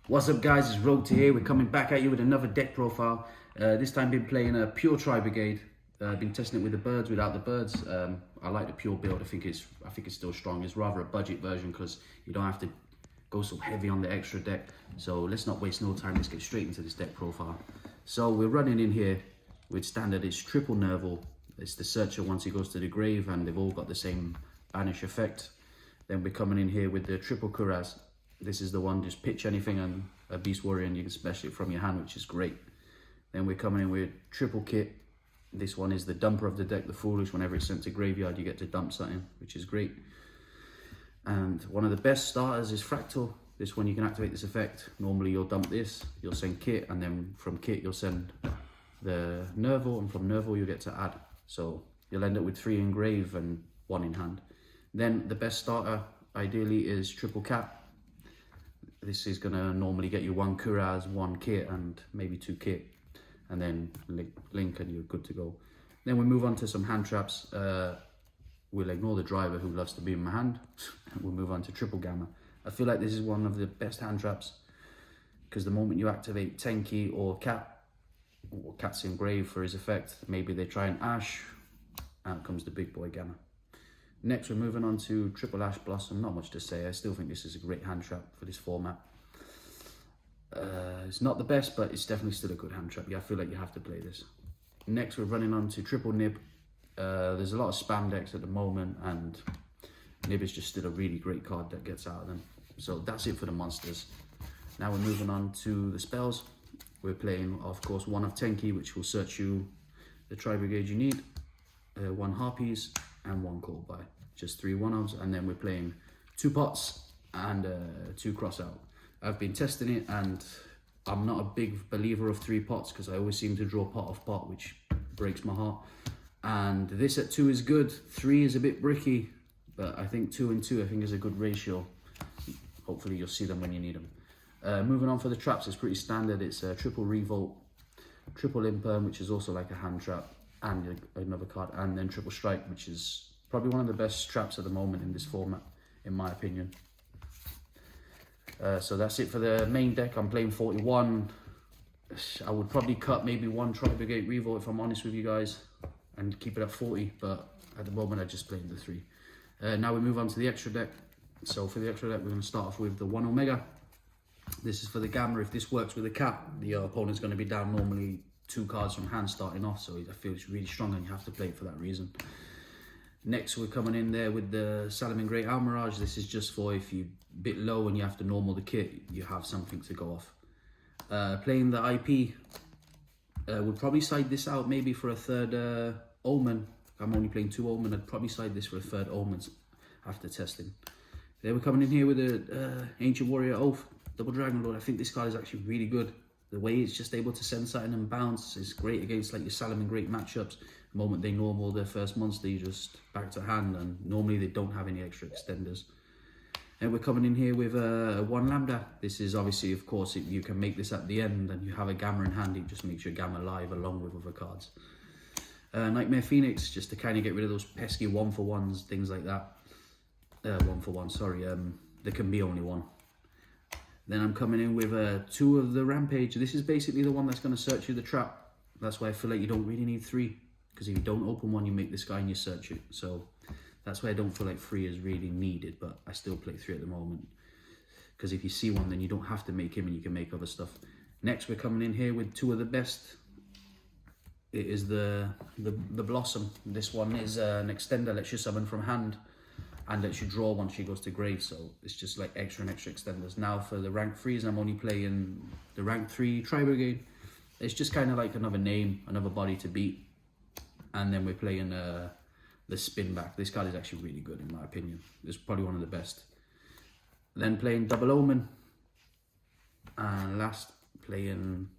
What's up guys, it's Rogue here. We're coming back at you with another deck profile. This time been playing a pure Tri-Brigade. Been testing it with the birds, without the birds. I like the pure build. I think it's still strong. It's rather a budget version because you don't have to go so heavy on the extra deck. So let's not waste no time, let's get straight into this deck profile. So we're running in here with standard, it's triple Nerval. It's the searcher once he goes to the grave, and they've all got the same banish effect. Then we're coming in here with the triple Kuraz. This is the one, just pitch anything and a Beast Warrior and you can special it from your hand, which is great. Then we're coming in with triple kit. This one is the dumper of the deck, the Foolish. Whenever it's sent to graveyard, you get to dump something, which is great. And one of the best starters is Fractal. This one you can activate this effect. Normally you'll dump this, you'll send kit, and then from kit you'll send the Nerval, and from Nerval you'll get to add. So you'll end up with 3 in grave and 1 in hand. Then the best starter ideally is triple Cap. This is gonna normally get you 1 Kuraz, 1 kit, and maybe 2 kit, and then link and you're good to go. Then we move on to some hand traps. We'll ignore the driver who loves to be in my hand. We'll move on to triple Gamma. I feel like this is one of the best hand traps because the moment you activate Tenki or Cat, or Cat's in grave for his effect, maybe they try and Ash, out comes the big boy Gamma. Next, we're moving on to triple Ash Blossom. Not much to say. I still think this is a great hand trap for this format. It's not the best, but it's definitely still a good hand trap. Yeah, I feel like you have to play this. Next, we're running on to triple Nib. There's a lot of spam decks at the moment, and Nib is just still a really great card that gets out of them. So that's it for the monsters. Now we're moving on to the spells. We're playing, of course, 1 of Tenki, which will search you the Tri-Brigade you need, 1 Harpies, and 1 Call By. Just 3 1-ofs, and then we're playing 2 pots and 2 cross out. I've been testing it, and I'm not a big believer of 3 pots because I always seem to draw pot of pot, which breaks my heart. And this at 2 is good. 3 is a bit bricky, but I think 2 and 2 I think is a good ratio. Hopefully you'll see them when you need them. Moving on for the traps, it's pretty standard. It's a triple Revolt, triple Imperm, which is also like a hand trap, and another card, and then triple Strike, which is probably one of the best traps at the moment in this format, in my opinion. So that's it for the main deck. I'm playing 41. I would probably cut maybe 1 Tri-Brigade Revolt if I'm honest with you guys, and keep it at 40, but at the moment I just played the 3. Now we move on to the extra deck. So for the extra deck, we're going to start off with the 1 Omega. This is for the Gamma. If this works with the Cat, the opponent's going to be down normally 2 cards from hand starting off, so I feel it's really strong and you have to play it for that reason. Next, we're coming in there with the Salaman Great Almirage. This is just for if you're a bit low and you have to normal the kit, you have something to go off. Playing the IP, would probably side this out maybe for a 3rd Omen. I'm only playing 2 Omen, I'd probably side this for a 3rd Omen after testing. Then we're coming in here with the Ancient Warrior Oath, Double Dragon Lord. I think this card is actually really good. The way it's just able to send something and bounce is great against like your Salaman Great matchups. The moment they normal their first monster, you just back to hand, and normally they don't have any extra extenders. And we're coming in here with 1 Lambda. This is obviously, of course, you can make this at the end and you have a Gamma in hand. It just makes your Gamma live along with other cards. Nightmare Phoenix, just to kind of get rid of those pesky 1-for-1s, things like that. 1-for-1, sorry, there can be only 1. Then I'm coming in with 2 of the Rampage. This is basically the one that's going to search you the trap. That's why I feel like you don't really need 3. Because if you don't open 1, you make this guy and you search it. So that's why I don't feel like 3 is really needed. But I still play 3 at the moment. Because if you see 1, then you don't have to make him and you can make other stuff. Next, we're coming in here with 2 of the best. It is the Blossom. This one is an extender, lets you summon from hand, and lets you draw once she goes to grave, so it's just like extra and extra extenders. Now for the rank 3s, I'm only playing the rank 3 Tri-Brigade. It's just kind of like another name, another body to beat. And then we're playing the Spin Back. This card is actually really good in my opinion. It's probably one of the best. Then playing Double Omen. And last, playing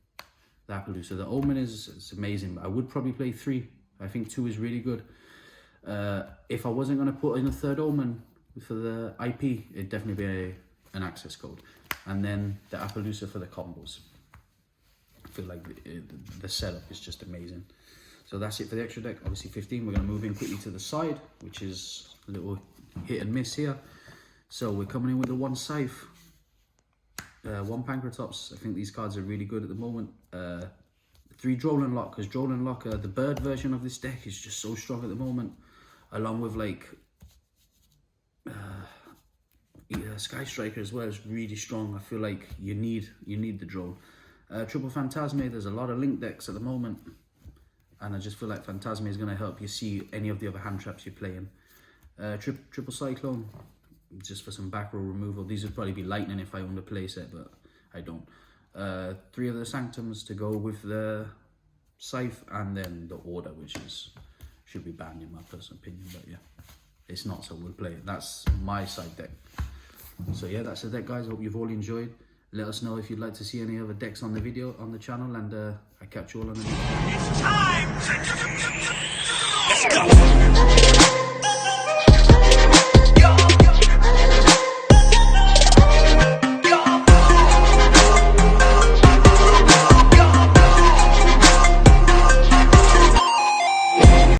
the Appaloosa. The Omen it's amazing, but I would probably play 3. I think 2 is really good. If I wasn't going to put in a 3rd Omen for the IP, it'd definitely be an access code. And then the Appaloosa for the combos. I feel like the setup is just amazing. So that's it for the extra deck. Obviously 15, we're going to move in quickly to the side, which is a little hit and miss here. So we're coming in with the 1 Scythe. 1 Pancratops. I think these cards are really good at the moment. 3 Droll Lock, because Droll Lock, the bird version of this deck is just so strong at the moment, along with like Sky Striker as well is really strong. I feel like you need the Droll. Triple Phantasme, there's a lot of link decks at the moment, and I just feel like Phantasme is going to help you see any of the other hand traps you're playing. Triple Cyclone, just for some back row removal. These would probably be lightning if I owned a playset, but I don't. 3 of the Sanctums to go with the Scythe, and then the Order, which should be banned in my personal opinion, but yeah, it's not, so we'll play it. That's my side deck. So yeah, that's the deck, guys. Hope you've all enjoyed. Let us know if you'd like to see any other decks on the video, on the channel, and I catch you all on the next one. It's time! Let's go!